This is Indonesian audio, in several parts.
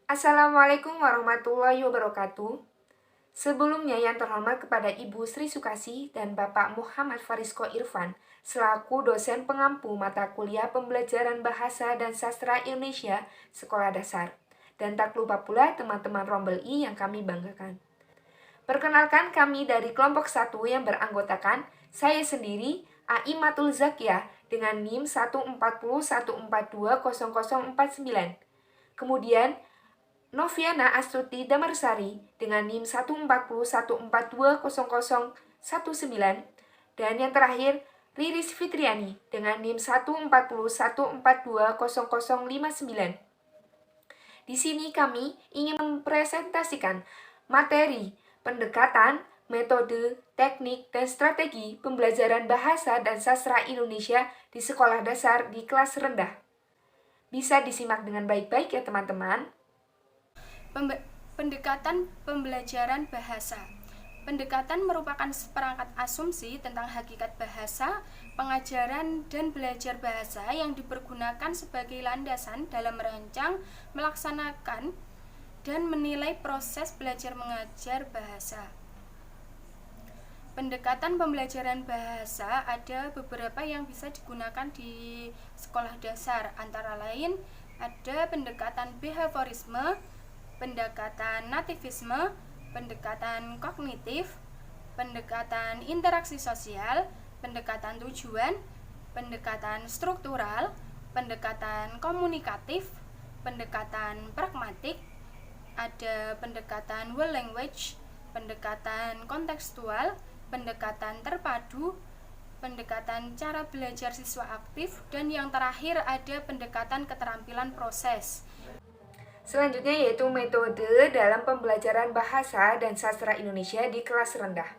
Assalamualaikum warahmatullahi wabarakatuh. Sebelumnya yang terhormat kepada Ibu Sri Sukasih dan Bapak Muhammad Farisko Irfan selaku dosen pengampu mata kuliah pembelajaran bahasa dan sastra Indonesia Sekolah Dasar. Dan tak lupa pula teman-teman Rombel I yang kami banggakan. Perkenalkan kami dari kelompok 1 yang beranggotakan saya sendiri Aimatul Zakiyah dengan NIM 14014200049. Kemudian Noviana Astuti Damarsari dengan NIM 14014200019 dan yang terakhir Riris Fitriani dengan NIM 14014200059. Di sini kami ingin mempresentasikan materi, pendekatan, metode, teknik, dan strategi pembelajaran bahasa dan sastra Indonesia di sekolah dasar di kelas rendah. Bisa disimak dengan baik-baik ya teman-teman. Pendekatan pembelajaran bahasa. Pendekatan merupakan seperangkat asumsi tentang hakikat bahasa, pengajaran, dan belajar bahasa yang dipergunakan sebagai landasan dalam merancang, melaksanakan, dan menilai proses belajar mengajar bahasa. Pendekatan pembelajaran bahasa ada beberapa yang bisa digunakan di sekolah dasar, antara lain ada pendekatan behaviorisme, pendekatan nativisme, pendekatan kognitif, pendekatan interaksi sosial, pendekatan tujuan, pendekatan struktural, pendekatan komunikatif, pendekatan pragmatik, ada pendekatan whole language, pendekatan kontekstual, pendekatan terpadu, pendekatan cara belajar siswa aktif, dan yang terakhir ada pendekatan keterampilan proses. Selanjutnya yaitu metode dalam pembelajaran bahasa dan sastra Indonesia di kelas rendah.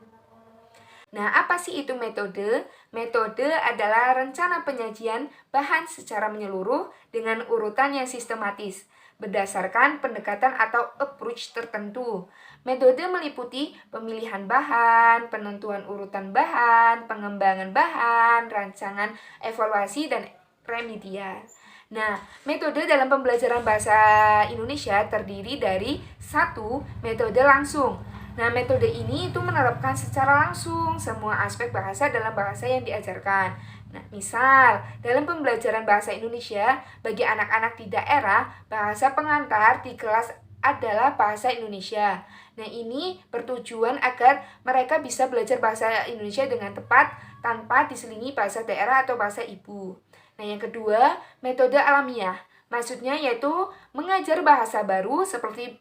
Nah, apa sih itu metode? Metode adalah rencana penyajian bahan secara menyeluruh dengan urutan yang sistematis, berdasarkan pendekatan atau approach tertentu. Metode meliputi pemilihan bahan, penentuan urutan bahan, pengembangan bahan, rancangan, evaluasi, dan remedial. Nah, metode dalam pembelajaran bahasa Indonesia terdiri dari 1. Metode langsung. Nah, metode ini itu menerapkan secara langsung semua aspek bahasa dalam bahasa yang diajarkan. Nah, misal, dalam pembelajaran bahasa Indonesia, bagi anak-anak di daerah, bahasa pengantar di kelas adalah bahasa Indonesia. Nah, ini bertujuan agar mereka bisa belajar bahasa Indonesia dengan tepat tanpa diselingi bahasa daerah atau bahasa ibu. Nah, yang kedua, metode alamiah. Maksudnya yaitu mengajar bahasa baru seperti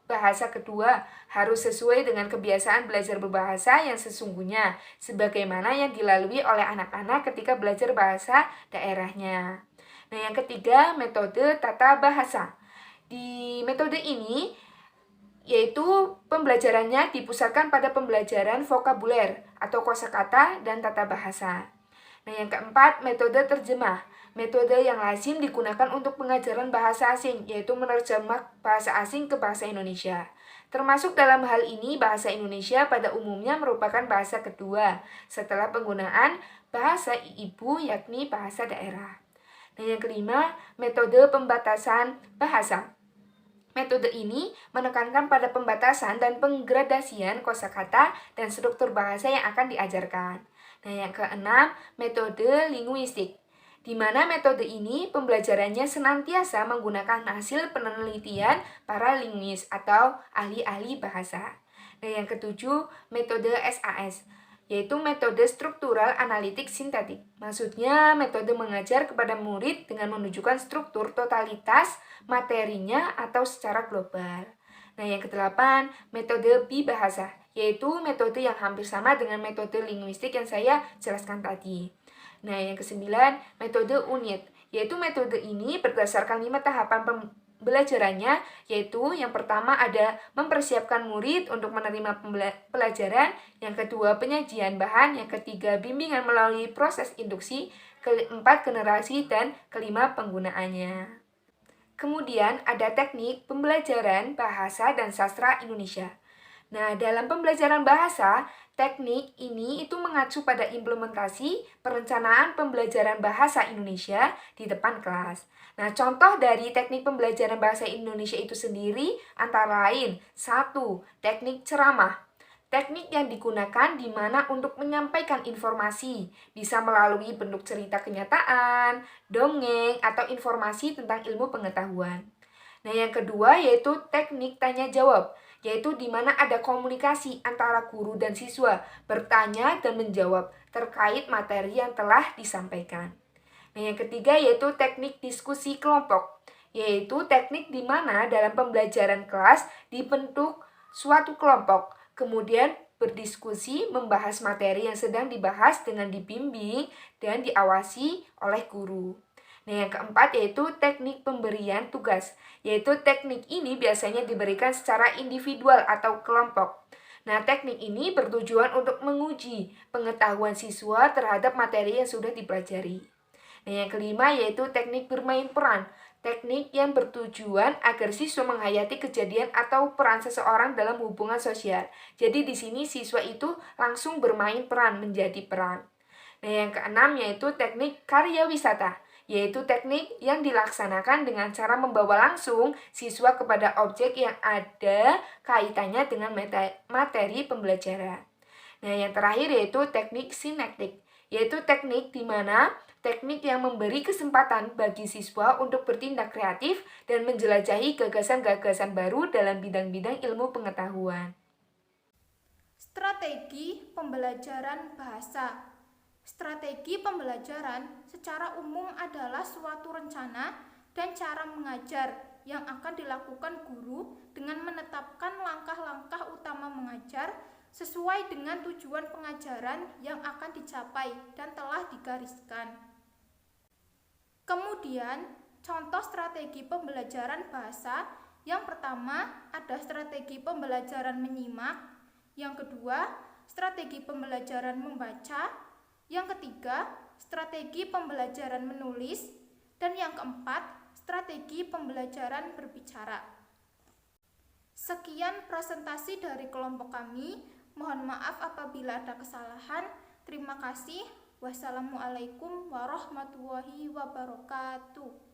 bahasa kedua harus sesuai dengan kebiasaan belajar berbahasa yang sesungguhnya, sebagaimana yang dilalui oleh anak-anak ketika belajar bahasa daerahnya. Nah, yang ketiga, metode tata bahasa. Di metode ini, yaitu pembelajarannya dipusatkan pada pembelajaran vokabuler atau kosakata dan tata bahasa. Nah, yang keempat, metode terjemah. Metode yang lazim digunakan untuk pengajaran bahasa asing, yaitu menerjemah bahasa asing ke bahasa Indonesia. Termasuk dalam hal ini, bahasa Indonesia pada umumnya merupakan bahasa kedua setelah penggunaan bahasa ibu, yakni bahasa daerah. Dan yang kelima, metode pembatasan bahasa. Metode ini menekankan pada pembatasan dan penggradasian kosakata dan struktur bahasa yang akan diajarkan. Nah, yang keenam, metode linguistik, di mana metode ini pembelajarannya senantiasa menggunakan hasil penelitian para linguis atau ahli-ahli bahasa. Nah, yang ketujuh, metode SAS, yaitu metode struktural analitik sintetik. Maksudnya, metode mengajar kepada murid dengan menunjukkan struktur totalitas materinya atau secara global. Nah, yang kedelapan, metode bibahasa, yaitu metode yang hampir sama dengan metode linguistik yang saya jelaskan tadi. Nah, yang kesembilan, metode unit, yaitu metode ini berdasarkan 5 tahapan pembelajarannya, yaitu yang pertama ada mempersiapkan murid untuk menerima pelajaran, yang kedua penyajian bahan, yang ketiga bimbingan melalui proses induksi, keempat generasi, dan kelima penggunaannya. Kemudian ada teknik pembelajaran bahasa dan sastra Indonesia. Nah, dalam pembelajaran bahasa, teknik ini itu mengacu pada implementasi perencanaan pembelajaran bahasa Indonesia di depan kelas. Nah, contoh dari teknik pembelajaran bahasa Indonesia itu sendiri antara lain, 1. Teknik ceramah. Teknik yang digunakan di mana untuk menyampaikan informasi, bisa melalui bentuk cerita kenyataan, dongeng, atau informasi tentang ilmu pengetahuan. Nah, yang kedua yaitu teknik tanya jawab, yaitu di mana ada komunikasi antara guru dan siswa, bertanya dan menjawab terkait materi yang telah disampaikan. Nah, yang ketiga yaitu teknik diskusi kelompok, yaitu teknik di mana dalam pembelajaran kelas dibentuk suatu kelompok, kemudian berdiskusi membahas materi yang sedang dibahas dengan dibimbing dan diawasi oleh guru. Nah, yang keempat yaitu teknik pemberian tugas, yaitu teknik ini biasanya diberikan secara individual atau kelompok. Nah, teknik ini bertujuan untuk menguji pengetahuan siswa terhadap materi yang sudah dipelajari. Nah, yang kelima yaitu teknik bermain peran. Teknik yang bertujuan agar siswa menghayati kejadian atau peran seseorang dalam hubungan sosial. Jadi di sini siswa itu langsung bermain peran menjadi peran. Nah, yang keenam yaitu teknik karya wisata, yaitu teknik yang dilaksanakan dengan cara membawa langsung siswa kepada objek yang ada kaitannya dengan materi pembelajaran. Nah, yang terakhir yaitu teknik sinektik, yaitu teknik di mana teknik yang memberi kesempatan bagi siswa untuk bertindak kreatif dan menjelajahi gagasan-gagasan baru dalam bidang-bidang ilmu pengetahuan. Strategi pembelajaran bahasa. Strategi pembelajaran secara umum adalah suatu rencana dan cara mengajar yang akan dilakukan guru dengan menetapkan langkah-langkah utama mengajar sesuai dengan tujuan pengajaran yang akan dicapai dan telah digariskan. Kemudian, contoh strategi pembelajaran bahasa. Yang pertama, ada strategi pembelajaran menyimak. Yang kedua, strategi pembelajaran membaca. Yang ketiga, strategi pembelajaran menulis. Dan yang keempat, strategi pembelajaran berbicara. Sekian presentasi dari kelompok kami. Mohon maaf apabila ada kesalahan. Terima kasih. Wassalamualaikum warahmatullahi wabarakatuh.